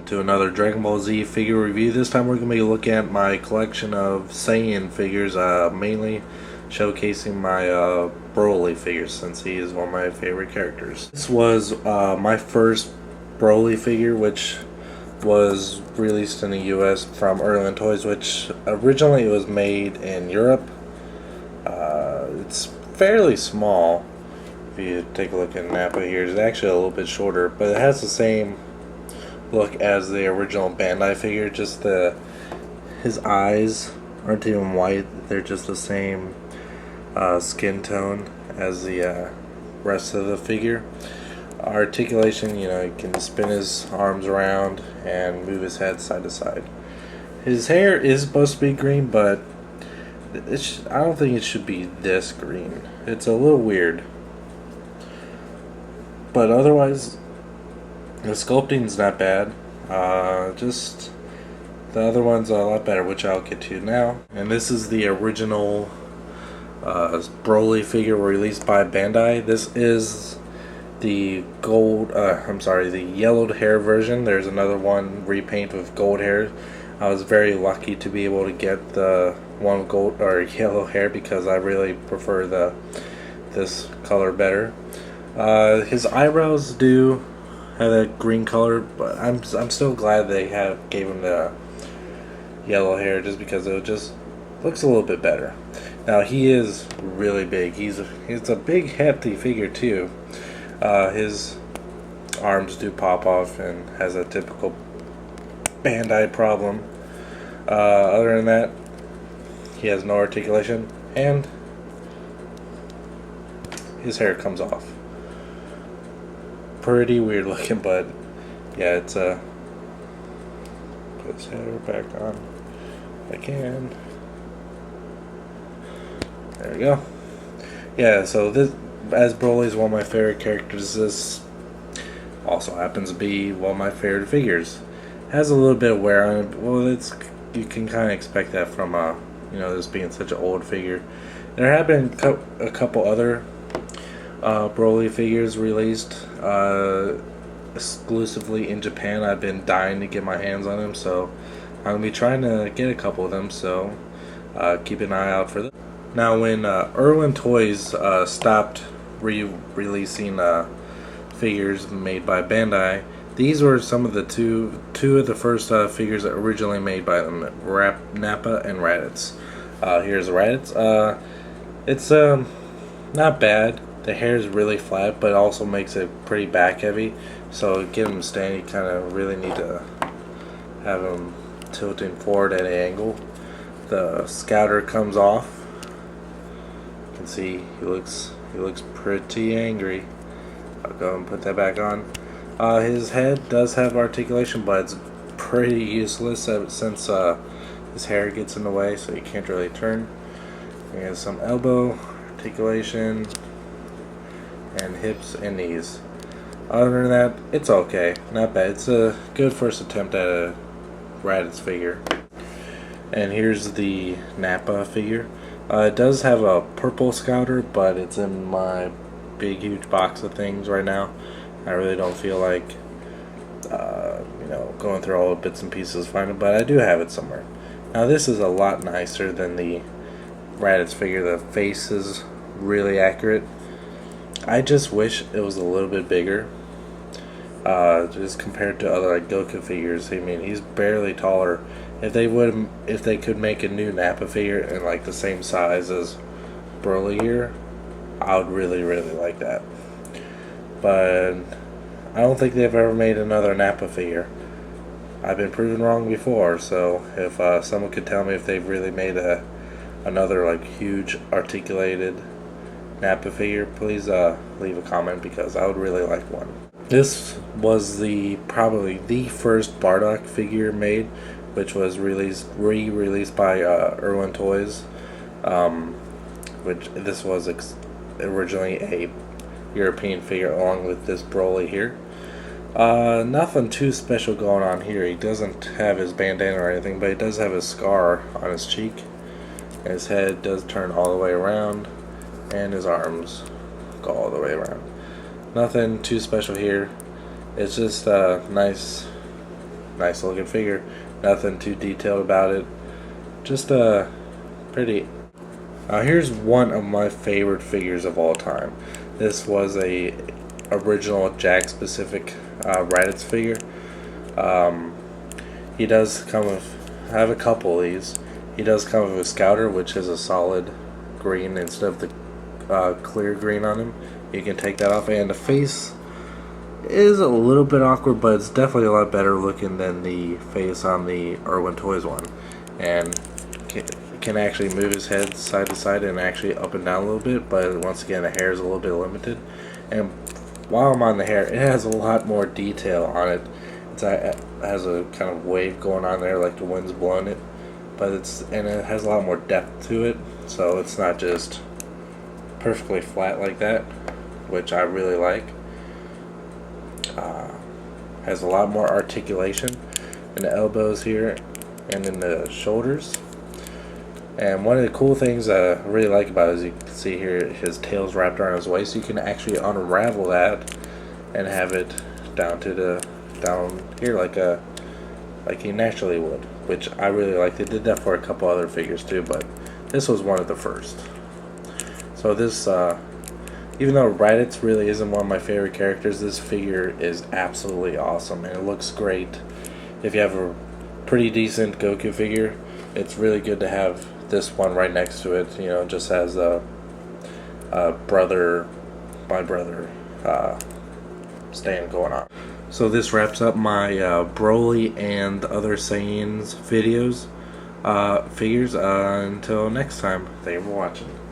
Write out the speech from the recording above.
to another Dragon Ball Z figure review. This time we're going to be looking at my collection of Saiyan figures, mainly showcasing my Broly figures since he is one of my favorite characters. This was my first Broly figure, which was released in the US from Irwin Toys, which originally was made in Europe. It's fairly small. If you take a look at Nappa here, it's actually a little bit shorter, but it has the same look as the original Bandai figure. Just his eyes aren't even white; they're just the same skin tone as the rest of the figure. Articulation, you can spin his arms around and move his head side to side. His hair is supposed to be green, but I don't think it should be this green. It's a little weird. But otherwise, the sculpting's not bad. Just the other one's a lot better, which I'll get to now. And this is the original Broly figure released by Bandai. This is the the yellowed hair version. There's another one repaint with gold hair. I was very lucky to be able to get the one with gold or yellow hair because I really prefer this color better. His eyebrows do have that green color, but I'm still glad they gave him the yellow hair just because it just looks a little bit better. Now he is really big. He's a big hefty figure too. His arms do pop off and has a typical Bandai problem. Other than that, he has no articulation and his hair comes off. Pretty weird looking, but yeah, it's put his hair back on if I can. There we go. Yeah, so this, as Broly is one of my favorite characters, this also happens to be one of my favorite figures. Has a little bit of wear on it. Well, you can kind of expect that from this being such an old figure. There have been a couple other Broly figures released exclusively in Japan. I've been dying to get my hands on them, so I'm gonna be trying to get a couple of them. So keep an eye out for them. Now, when Irwin Toys stopped releasing figures made by Bandai, these were some of the two of the first figures that originally made by them, Nappa and Raditz. Here's Raditz. It's not bad. The hair is really flat, but it also makes it pretty back heavy. So to get him standing, you kind of really need to have him tilting forward at an angle. The scouter comes off. You can see he looks pretty angry. I'll go and put that back on. His head does have articulation, but it's pretty useless since his hair gets in the way, so you can't really turn. He has some elbow articulation and hips and knees. Other than that, it's okay, not bad. It's a good first attempt at a Raditz figure. And here's the Nappa figure. It does have a purple scouter, but it's in my big huge box of things right now. I really don't feel like going through all the bits and pieces to find it, but I do have it somewhere. Now this is a lot nicer than the Raditz figure. The face is really accurate. I just wish it was a little bit bigger, just compared to other Goku figures. I mean, he's barely taller. If they could make a new Nappa figure in like the same size as Broly here, I would really like that. But I don't think they've ever made another Nappa figure. I've been proven wrong before, so if someone could tell me if they've really made another like huge articulated Nappa figure, please leave a comment because I would really like one. This was probably the first Bardock figure made, which was re-released by Irwin Toys, which this was originally a European figure along with this Broly here. Nothing too special going on here. He doesn't have his bandana or anything, but he does have a scar on his cheek. His head does turn all the way around, and his arms go all the way around. Nothing too special here. It's just a nice nice looking figure. Nothing too detailed about it. Just pretty. Here's one of my favorite figures of all time. This was a original Jakks specific Raditz figure. He does come with, I have a couple of these. He does come with a scouter, which is a solid green instead of the clear green on him. You can take that off, and the face is a little bit awkward, but it's definitely a lot better looking than the face on the Irwin Toys one. And can actually move his head side to side and actually up and down a little bit, but once again the hair is a little bit limited. And while I'm on the hair, it has a lot more detail on it. It has a kind of wave going on there, like the wind's blowing it, but it has a lot more depth to it, so it's not just perfectly flat like that, which I really like. Has a lot more articulation in the elbows here and in the shoulders. And one of the cool things I really like about it is you can see here his tail's wrapped around his waist. You can actually unravel that and have it down here like he naturally would, which I really like. They did that for a couple other figures too, but this was one of the first. So this, even though Raditz really isn't one of my favorite characters, this figure is absolutely awesome, and it looks great. If you have a pretty decent Goku figure, it's really good to have this one right next to it. You know, just has my brother stand going on. So this wraps up my Broly and other Saiyans videos, figures. Until next time, thank you for watching.